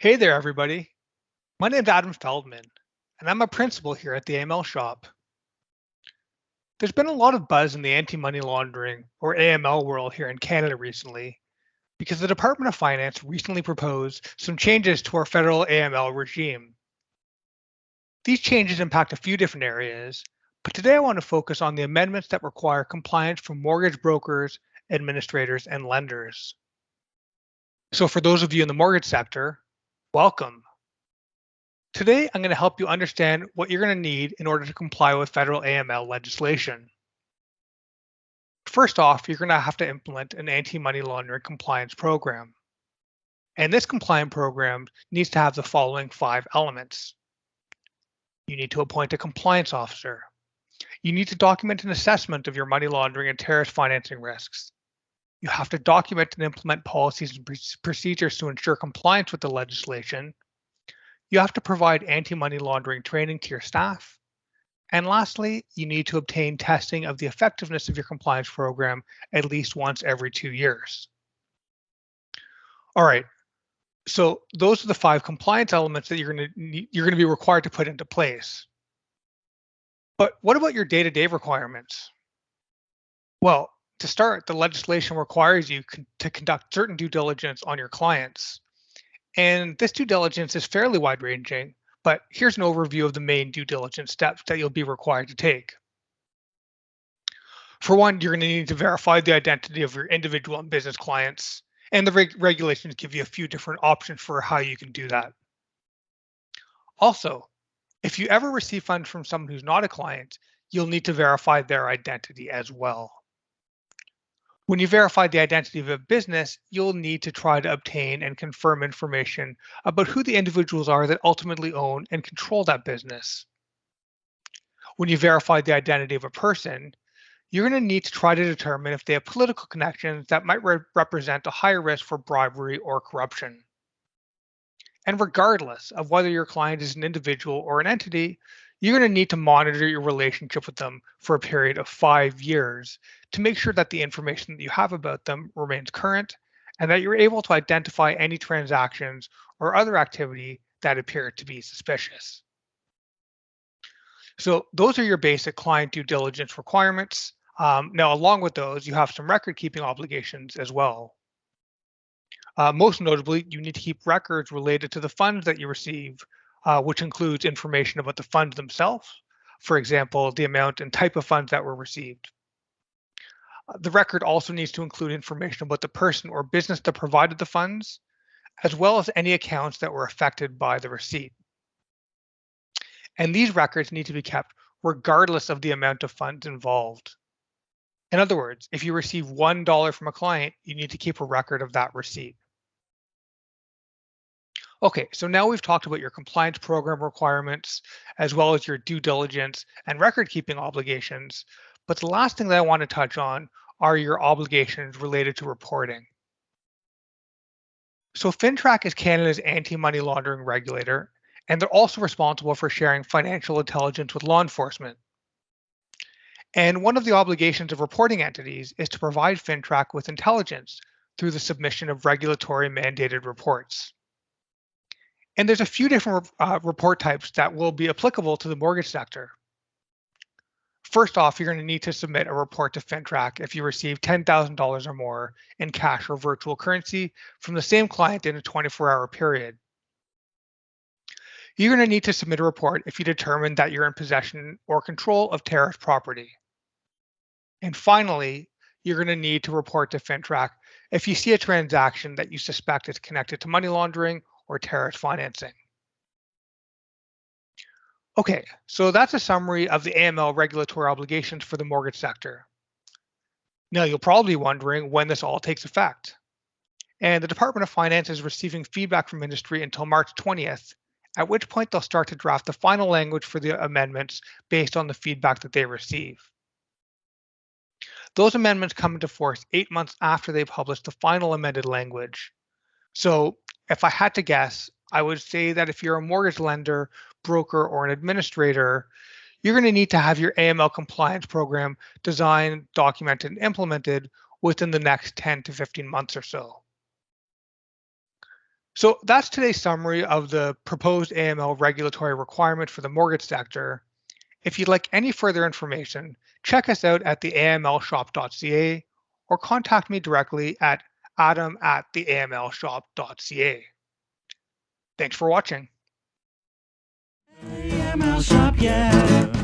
Hey there, everybody. My name's Adam Feldman, and I'm a principal here at the AML shop. There's been a lot of buzz in the anti-money laundering, or AML world here in Canada recently, because the Department of Finance recently proposed some changes to our federal AML regime. These changes impact a few different areas, but today I want to focus on the amendments that require compliance from mortgage brokers, administrators, and lenders. So for those of you in the mortgage sector, welcome. Today, I'm going to help you understand what you're going to need in order to comply with federal AML legislation. First off, you're going to have to implement an anti-money laundering compliance program. And this compliance program needs to have the following 5 elements. You need to appoint a compliance officer. You need to document an assessment of your money laundering and terrorist financing risks. You have to document and implement policies and procedures to ensure compliance with the legislation. You have to provide anti-money laundering training to your staff. And lastly, you need to obtain testing of the effectiveness of your compliance program at least once every 2 years. All right, so those are the 5 compliance elements that you're going to be required to put into place. But what about your day-to-day requirements? Well, to start, the legislation requires you to conduct certain due diligence on your clients. And this due diligence is fairly wide-ranging, but here's an overview of the main due diligence steps that you'll be required to take. For one, you're going to need to verify the identity of your individual and business clients, and the regulations give you a few different options for how you can do that. Also, if you ever receive funds from someone who's not a client, you'll need to verify their identity as well. When you verify the identity of a business, you'll need to try to obtain and confirm information about who the individuals are that ultimately own and control that business. When you verify the identity of a person, you're going to need to try to determine if they have political connections that might represent a higher risk for bribery or corruption. And regardless of whether your client is an individual or an entity, you're going to need to monitor your relationship with them for a period of 5 years to make sure that the information that you have about them remains current and that you're able to identify any transactions or other activity that appear to be suspicious. So those are your basic client due diligence requirements. Now, along with those, you have some record keeping obligations as well. Most notably, you need to keep records related to the funds that you receive, which includes information about the funds themselves. For example, the amount and type of funds that were received. The record also needs to include information about the person or business that provided the funds, as well as any accounts that were affected by the receipt. And these records need to be kept regardless of the amount of funds involved. In other words, if you receive $1 from a client, you need to keep a record of that receipt. Okay, so now we've talked about your compliance program requirements, as well as your due diligence and record keeping obligations. But the last thing that I want to touch on are your obligations related to reporting. So FINTRAC is Canada's anti-money laundering regulator, and they're also responsible for sharing financial intelligence with law enforcement. And one of the obligations of reporting entities is to provide FINTRAC with intelligence through the submission of regulatory mandated reports. And there's a few different report types that will be applicable to the mortgage sector. First off, you're going to need to submit a report to FINTRAC if you receive $10,000 or more in cash or virtual currency from the same client in a 24-hour period. You're going to need to submit a report if you determine that you're in possession or control of terrorist property. And finally, you're going to need to report to FINTRAC if you see a transaction that you suspect is connected to money laundering or terrorist financing. Okay, so that's a summary of the AML regulatory obligations for the mortgage sector. Now, you'll probably be wondering when this all takes effect. And the Department of Finance is receiving feedback from industry until March 20th, at which point they'll start to draft the final language for the amendments based on the feedback that they receive. Those amendments come into force 8 months after they publish the final amended language. So if I had to guess, I would say that if you're a mortgage lender, broker, or an administrator, you're going to need to have your AML compliance program designed, documented, and implemented within the next 10 to 15 months or so. So that's today's summary of the proposed AML regulatory requirement for the mortgage sector. If you'd like any further information, check us out at the amlshop.ca or contact me directly at adam@theamlshop.ca. Thanks for watching. AML Shop, yeah.